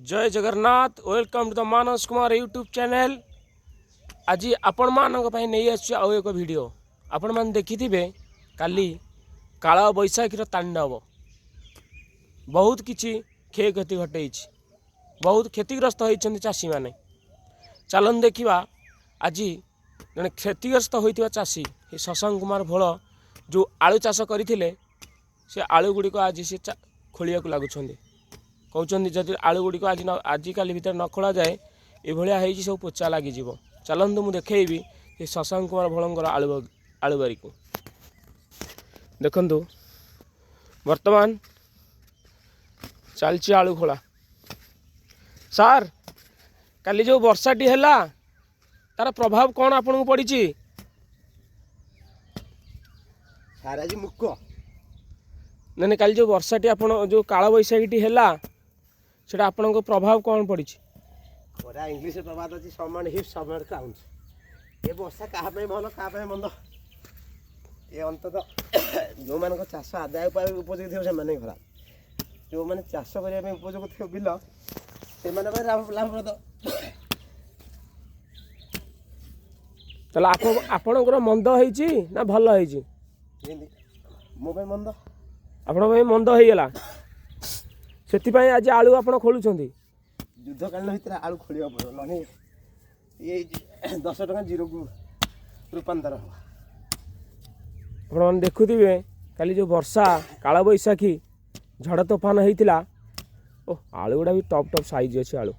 जय Jagannath welcome to the Manas Kumar YouTube channel. आज आपण मानक नहीं आउ एक वीडियो आपण मान देखिथिबे काली काला बैशाखीर तांडव बहुत किछि क्षय क्षति घटे बहुत क्षतिग्रस्त होती चाषी मैंने चलन देखा आज जड़े क्षतिग्रस्त होता चाषी शशांक कुमार भोल जो आलू चाष करते से आलू गुड़िक आज सी खोलिया लगुंट कहते जदि आलू गुड़िक आज आजिकाली भितर न खोल जाए ये सब पोचा लग चलतु मुझे देखी ये शशांक कुमार भोलंकर आलू बारी को देखु वर्तमान चलती आलू खोला सार काली जो वर्षाटी है तार प्रभाव कौन आपन को पड़ी सारा जी मुक नहीं काली जो वर्षाटी आप जो काल बैशाखी है सेटा आपन को प्रभाव कौन पड़ी पूरा इंग्लिश प्रभाव अच्छी समान हिप समान काउंट ये वर्षा क्या भल क्या मंद ये अंतत जो मान चाष आदाय उपयोगी थे से खराब जो मैंने चाष करने उपयोगी थे बिल से लाभप्रद चलो आपणकर मंद होईची ना भल होईची मो मंद आपण मंद होईगला से आज आलू आपण खोलुछंती युद्धकालीन भितर आलू खोलिया पड़ो ना ये 10 टका जीरो को रूपांतर हो आप देखुवे काली जो वर्षा काल बैशाखी झड़ तोफान होता ओ आलू गुड़ा भी टप टप साइज अच्छे आलू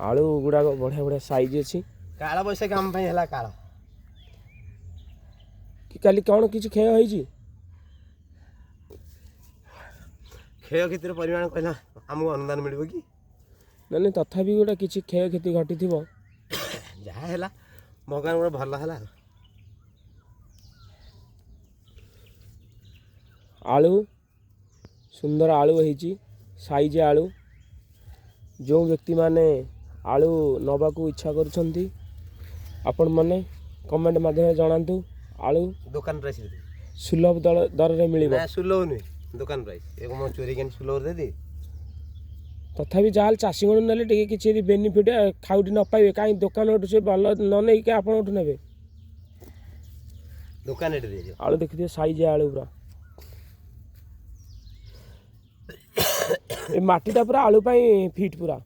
आलू गुड़ा बढ़िया बढ़िया साइज अच्छी काल बैशाखी आम है काल कि काली कौन किसी क्षय होईची क्षय क्षतिर परिमाण कहला आमको अनुदान मिल कि नहीं तथापि गोटे किसी क्षय क्षति घटी थी जहाँ है भगवान गोटे भल है आलू सुंदर आलू होईची साइज आलू जो व्यक्ति माने आलू नवा को इच्छा करुछंती आपण माने कमेंट माध्यम जणांतु आलू दुकान प्राइस सुलभ दर रे मिलिबो सुलभ नुहे दुकान प्राइस एक मो चोरी के सुलभ दे दी तथापि जहाँ चाषी गण ना कि बेनिफिट खाउटी न पाइबे कहीं दुकान से भल न नहीं क्या आप ने दुकान आलू देखिए साइज आलू पूरा ये माटीटा पूरा आलू फिट पूरा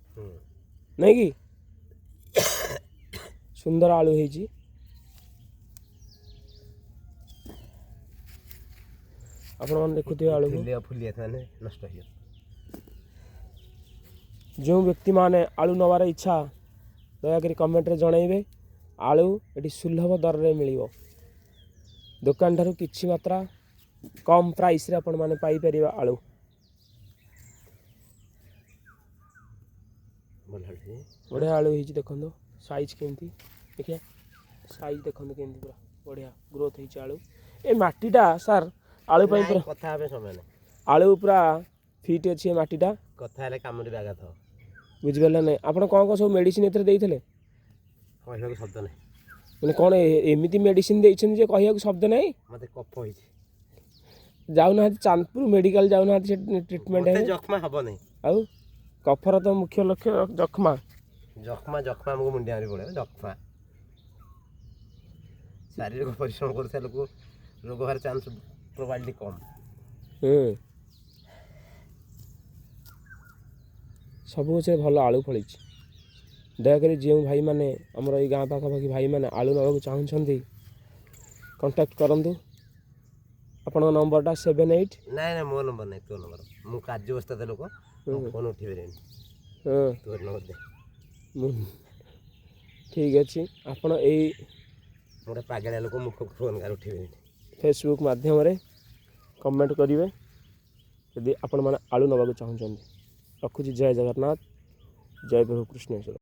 नहीं कि सुंदर आलू है आपण देखुए आलू नष्ट जो व्यक्ति माने आलू नवार इच्छा दयाकोरी कमेंट रे जनइबे आलू ये सुलभ दर रे मिलिबो दुकान ठारू किछि मात्रा कम प्राइस रे आपण माने पाई परिबा आलू बढ़िया आलू होती देखो साइज केमती देखिए साइज देखो केमती पूरा बढ़िया ग्रोथ होती आलू ए माटीटा सार आलू पूरा कथा समय आलू पूरा फिट अच्छी माटीटा कथा कम आघात बुझिपारे ना आप कौन सब मेडिसिन एथरे कहूँ शब्द ना मैंने कौन एमती मेडिसिन देते कह शब्द ना मत कफ हो जाऊना चांदपुर मेडिकल जाऊना ट्रिटमेंट जख्मा हम नहीं आउ कफर तो मुख्य लक्ष्य जख्मा जख्मा जख्मा आमको मुंडिया पड़े जख्मा शारीरिक परिश्रम कर लोग रोग हर चांस प्रोबाबिलिटी कम सब से भल आलू फली दयाकोरी जो भाई मैंने आमर ये गाँ पाखापाखि भाई मैंने आलू नवा चाहूँगी कंटाक्ट करूँ आपण नंबरटा 78 ना मो नंबर नहीं तो नंबर मु कार्य व्यवस्था लोक फोन उठे तोर नंबर दे ठीक अच्छे आपण यही गोटे पागलिया लोक मुख फोन कार उठे फेसबुक माध्यम कमेंट करेंगे यदि आपण मैंने आलू नवा चाहूँगी रखुची जय जगन्नाथ जय प्रभु कृष्णेश्वर।